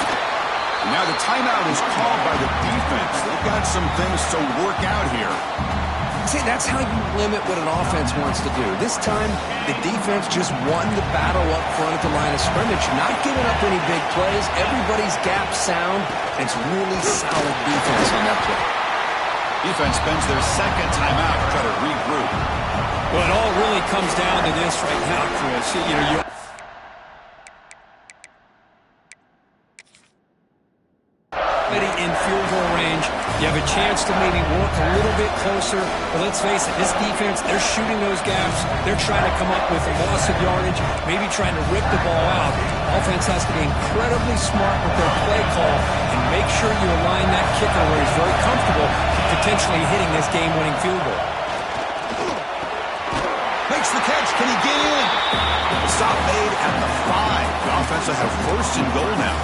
And now the timeout is called by the defense. They've got some things to work out here. See, that's how you limit what an offense wants to do. This time, the defense just won the battle up front at the line of scrimmage, not giving up any big plays. Everybody's gap sound. It's really solid defense on that play. Defense spends their 2nd timeout to try to regroup. Well, it all really comes down to this right now, Chris. You're in field goal range. You have a chance to maybe work a little bit closer. But let's face it, this defense, they're shooting those gaps. They're trying to come up with a loss of yardage, maybe trying to rip the ball out. Offense has to be incredibly smart with their play call and make sure you align that kicker where he's very comfortable potentially hitting this game-winning field goal. Makes the catch. Can he get in? Stop made at the 5. The offense will have 1st and goal now.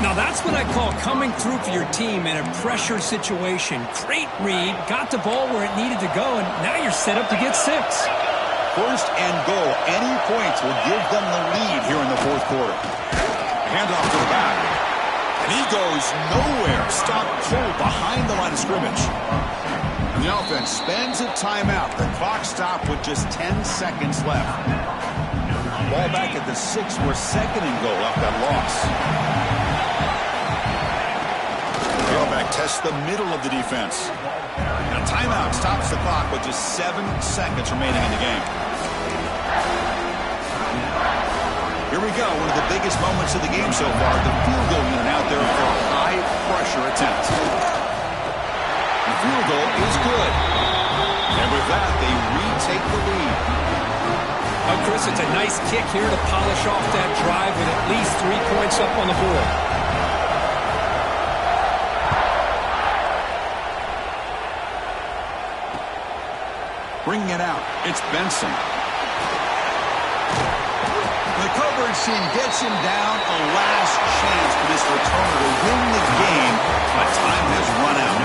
Now that's what I call coming through for your team in a pressure situation. Great read, got the ball where it needed to go, and now you're set up to get 6. 1st and goal. Any points will give them the lead here in the 4th quarter. Handoff to the back. And he goes nowhere. Stop cold behind the line of scrimmage. And the offense spends a timeout. The clock stopped with just 10 seconds left. Ball back at the 6. We're 2nd and goal off that loss. Tailback tests the middle of the defense. And a timeout stops the clock with just 7 seconds remaining in the game. Here we go, one of the biggest moments of the game so far. The field goal unit out there for a high-pressure attempt. The field goal is good. And with that, they retake the lead. Oh, Chris, it's a nice kick here to polish off that drive with at least 3 points up on the board. Bringing it out, it's Benson. The coverage team gets him down. A last chance for this returner to win the game, but time has run out.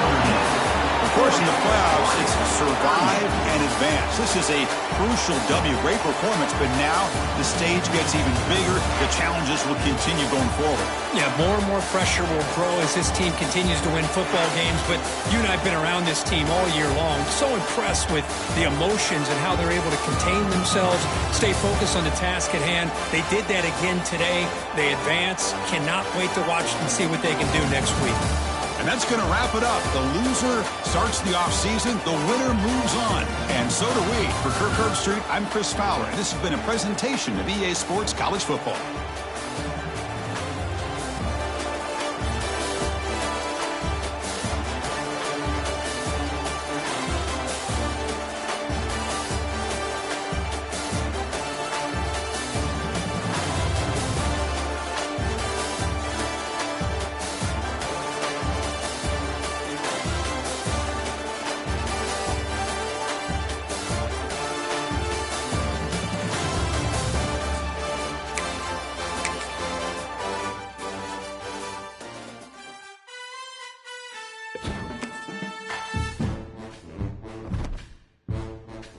Of course, in the playoffs, it's survive and advance. This is a crucial W. Great performance, but now the stage gets even bigger. The challenges will continue going forward. Yeah, more and more pressure will grow as this team continues to win football games, but you and I have been around this team all year long. So impressed with the emotions and how they're able to contain themselves, stay focused on the task at hand. They did that again today. They advance. Cannot wait to watch and see what they can do next week. And that's going to wrap it up. The loser starts the offseason. The winner moves on. And so do we. For Kirk Herbstreit, I'm Chris Fowler. And this has been a presentation of EA Sports College Football.